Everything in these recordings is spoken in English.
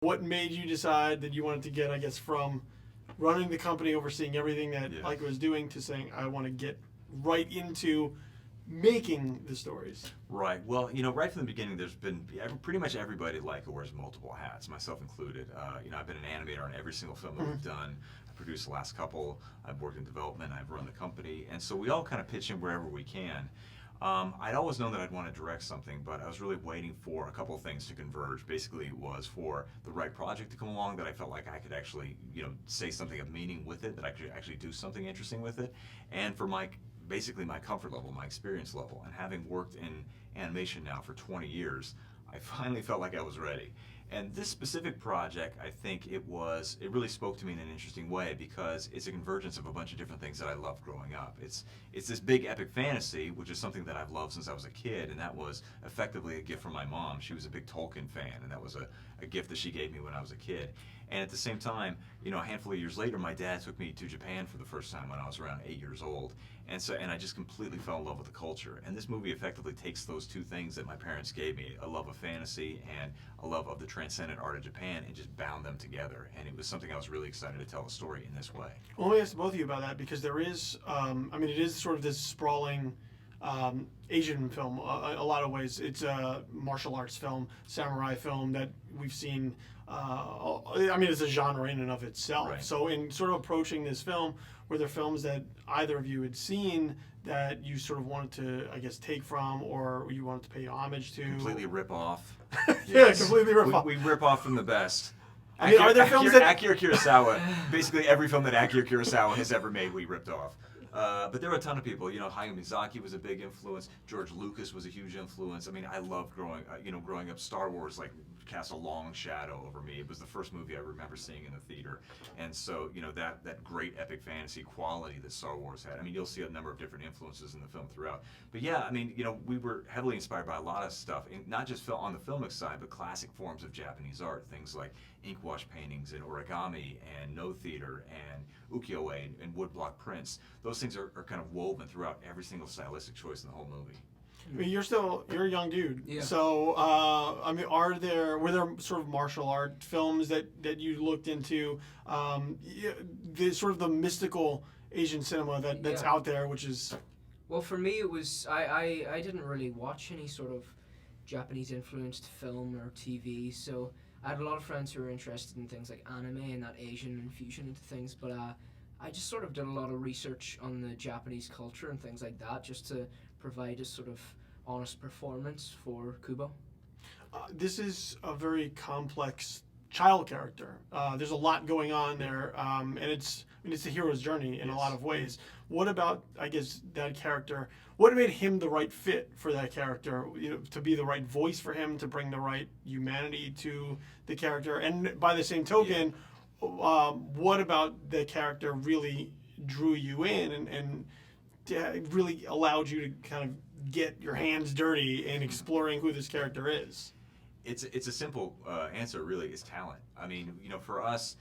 What made you decide that you wanted to get, I guess, from running the company, overseeing everything that Laika was doing, to saying, I want to get right into making the stories? Right. Well, right from the beginning, there's been pretty much everybody at Laika wears multiple hats, myself included. I've been an animator on every single film that we've done. I produced the last couple. I've worked in development. I've run the company. And so we all kind of pitch in wherever we can. I'd always known that I'd want to direct something, but I was really waiting for a couple of things to converge. Basically, it was for the right project to come along that I felt like I could actually, say something of meaning with it, that I could actually do something interesting with it, and for basically my comfort level, my experience level. And having worked in animation now for 20 years, I finally felt like I was ready. And this specific project, I think it really spoke to me in an interesting way because it's a convergence of a bunch of different things that I loved growing up. It's this big epic fantasy, which is something that I've loved since I was a kid, and that was effectively a gift from my mom. She was a big Tolkien fan, and that was a gift that she gave me when I was a kid. And at the same time, a handful of years later, my dad took me to Japan for the first time when I was around 8 years old. And I just completely fell in love with the culture. And this movie effectively takes those two things that my parents gave me, a love of fantasy and a love of the transcendent art of Japan, and just bound them together. And it was something I was really excited to tell a story in this way. Well, let me ask both of you about that, because there is, it is sort of this sprawling Asian film, a lot of ways. It's a martial arts film, samurai film that we've seen. It's a genre in and of itself. Right. So in sort of approaching this film, were there films that either of you had seen that you sort of wanted to, I guess, take from, or you wanted to pay homage to? Completely rip off. Yeah, completely rip off. We rip off from the best. Are there films that... Akira Kurosawa, basically every film that Akira Kurosawa has ever made, we ripped off. But there were a ton of people. Hayao Miyazaki was a big influence. George Lucas was a huge influence. I loved growing up. Star Wars cast a long shadow over me. It was the first movie I remember seeing in the theater, and so that great epic fantasy quality that Star Wars had. You'll see a number of different influences in the film throughout. But yeah, we were heavily inspired by a lot of stuff, not just on the filmic side, but classic forms of Japanese art, things like ink wash paintings and origami and no theater and ukiyo-e and woodblock prints. Those things are kind of woven throughout every single stylistic choice in the whole movie. You're a young dude. Yeah. So, were there sort of martial art films that you looked into? The sort of the mystical Asian cinema that's out there, which is... Well, for me, it was... I didn't really watch any sort of Japanese-influenced film or TV, so I had a lot of friends who were interested in things like anime and that Asian infusion into things, but I just sort of did a lot of research on the Japanese culture and things like that, just to provide a sort of honest performance for Kubo. This is a very complex child character. There's a lot going on there, and it's a hero's journey in a lot of ways. What about, I guess, that character? What made him the right fit for that character? To be the right voice for him, to bring the right humanity to the character, and by the same token, what about the character really drew you in and really allowed you to kind of get your hands dirty in exploring who this character is? It's a simple answer, really. It's talent. For us,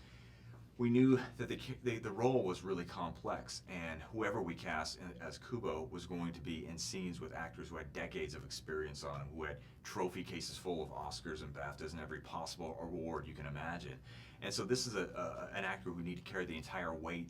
we knew that the role was really complex, and whoever we cast as Kubo was going to be in scenes with actors who had decades of experience on them, who had trophy cases full of Oscars and BAFTAs and every possible award you can imagine. And so this is an actor who need to carry the entire weight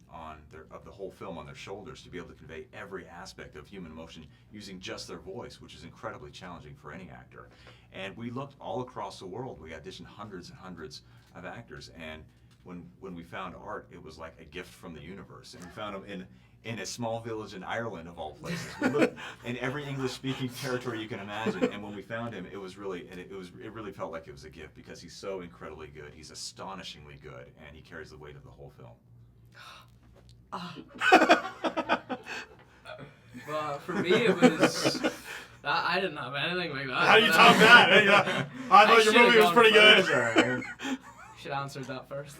of the whole film on their shoulders to be able to convey every aspect of human emotion using just their voice, which is incredibly challenging for any actor. And we looked all across the world. We auditioned hundreds and hundreds of actors, and when we found Art, it was like a gift from the universe. And we found him in a small village in Ireland, of all places. We looked in every English-speaking territory you can imagine, and when we found him, it really felt like it was a gift, because he's so incredibly good. He's astonishingly good, and he carries the weight of the whole film. Well, for me, it was... I didn't have anything like that. How do you top that? I thought your movie was pretty good. Should have answered that first.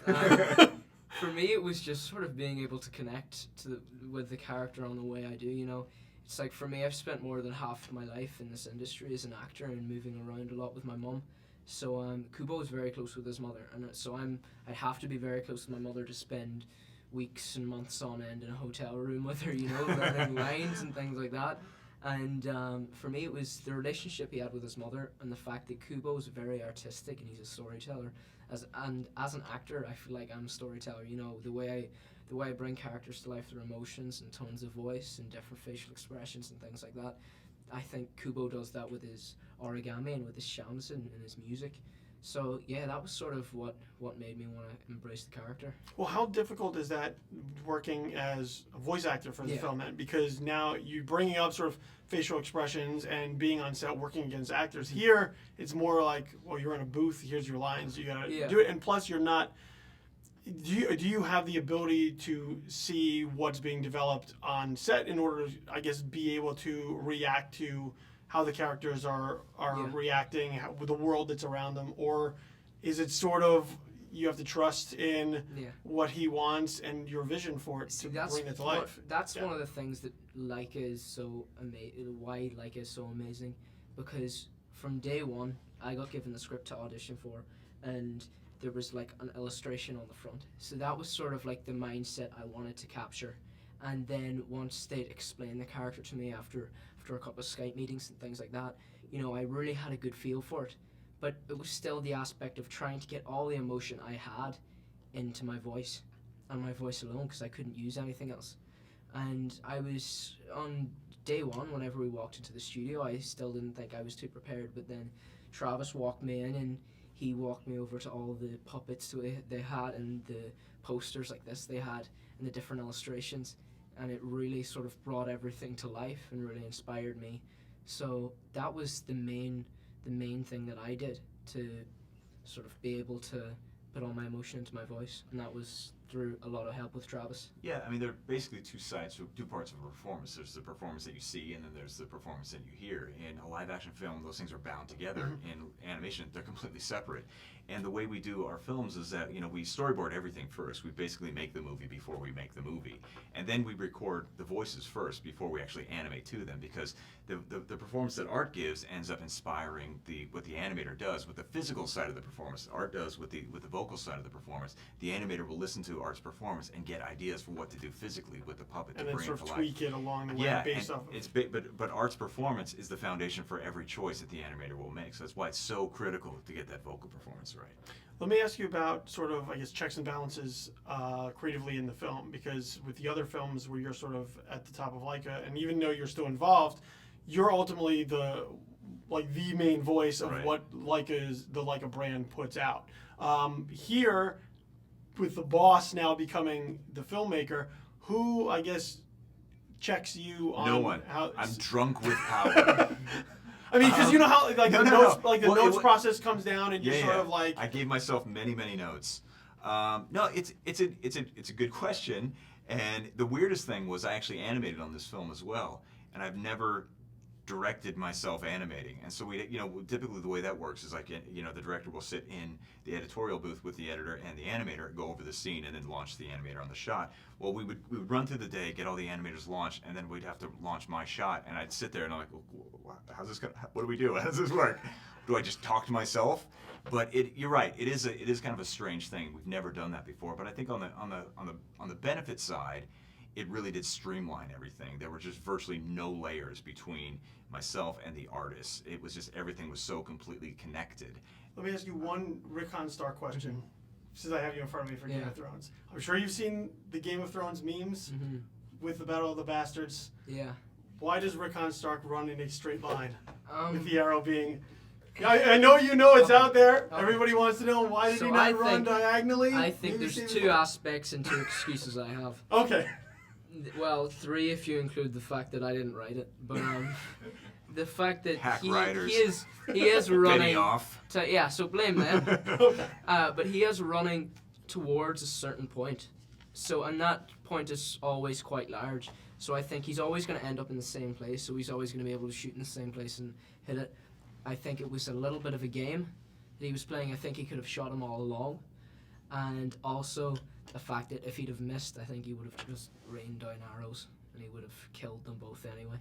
For me, it was just sort of being able to connect with the character on the way I do. It's like, for me, I've spent more than half of my life in this industry as an actor and moving around a lot with my mum. So Kubo is very close with his mother, and so I have to be very close with my mother to spend weeks and months on end in a hotel room with her, learning lines and things like that. And for me, it was the relationship he had with his mother, and the fact that Kubo is very artistic and he's a storyteller. As an actor, I feel like I'm a storyteller. You know, the way I bring characters to life, their emotions and tones of voice and different facial expressions and things like that. I think Kubo does that with his origami and with his shamisen and his music. So yeah, that was sort of what made me want to embrace the character. Well, how difficult is that working as a voice actor for the Yeah. film then? Because now you're bringing up sort of facial expressions and being on set working against actors. Here, it's more like, well, you're in a booth, here's your lines, you gotta Yeah. do it. And plus, you're not. Do you have the ability to see what's being developed on set in order to, I guess, be able to react to how the characters are Yeah. reacting with the world that's around them, or is it sort of you have to trust in Yeah. what he wants and your vision for it See, to that's bring it to what- life? That's Yeah. one of the things that Laika is so why Laika is so amazing, because from day one I got given the script to audition for, and there was like an illustration on the front. So that was sort of like the mindset I wanted to capture. And then once they'd explained the character to me after a couple of Skype meetings and things like that, you know, I really had a good feel for it. But it was still the aspect of trying to get all the emotion I had into my voice, and my voice alone, because I couldn't use anything else. And I was on day one, whenever we walked into the studio, I still didn't think I was too prepared, but then Travis walked me in and he walked me over to all the puppets they had and the posters like this they had and the different illustrations, and it really sort of brought everything to life and really inspired me. So that was the main thing that I did to sort of be able to put all my emotion into my voice, and that was through a lot of help with Travis. Yeah, I mean, there are basically two parts of a performance. There's the performance that you see, and then there's the performance that you hear. In a live-action film, those things are bound together. In animation, they're completely separate. And the way we do our films is that, you know, we storyboard everything first. We basically make the movie before we make the movie. And then we record the voices first before we actually animate to them, because the performance that Art gives ends up inspiring what the animator does with the physical side of the performance. Art does with the vocal side of the performance. The animator will listen to Art's performance and get ideas for what to do physically with the puppet And to then bring sort it of to tweak life. it along the way Yeah, based and off of it's but Art's performance is the foundation for every choice that the animator will make. So that's why it's so critical to get that vocal performance right. Let me ask you about sort of, I guess, checks and balances creatively in the film, because with the other films where you're sort of at the top of Laika, and even though you're still involved, you're ultimately the main voice of Right. what the Laika brand puts out. Here, with the boss now becoming the filmmaker, who, I guess, checks you on No one. how I'm drunk with power. I mean, because you know how like no, the no, notes, no. like the Well, notes process comes down, and you're Yeah, sort yeah. of like, I gave myself many notes. No, it's a good question. And the weirdest thing was I actually animated on this film as well, and I've never directed myself animating. And so typically the way that works is like, the director will sit in the editorial booth with the editor and the animator, go over the scene, and then launch the animator on the shot. Well, we would run through the day, get all the animators launched, and then we'd have to launch my shot, and I'd sit there and I'm like, well, what do we do? How does this work? Do I just talk to myself? But you're right. It is kind of a strange thing. We've never done that before. But I think on the benefit side, it really did streamline everything. There were just virtually no layers between myself and the artist. It was just everything was so completely connected. let me ask you one Rick Star question, since I have you in front of me for Game Yeah. of Thrones. I'm sure you've seen the Game of Thrones memes with the Battle of the Bastards. Yeah. Why does Rick Stark run in a straight line with Um, the arrow being? I know you know it's out there. Okay. Everybody wants to know, why did So he I not run think- diagonally? I think Maybe there's save two it. aspects and two excuses I have. Okay. Well, three if you include the fact that I didn't write it. But the fact that Hack he writers. he is Getting running. off. Yeah, so blame them. Okay. But he is running towards a certain point. So, and that point is always quite large. So I think he's always going to end up in the same place. So he's always going to be able to shoot in the same place and hit it. I think it was a little bit of a game that he was playing. I think he could have shot him all along. And also the fact that if he'd have missed, I think he would have just rained down arrows and he would have killed them both anyway.